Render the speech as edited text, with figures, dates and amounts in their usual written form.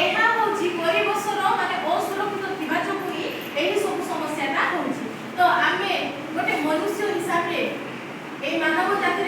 ଏହା ହେଉଛି ପରିବେଶର ମାନେ असुरक्षित थिबा जोगु ही एही सब समस्याटा होउछि। तो आमे गोटे मनुष्य हिसाब रे ए मानव जाति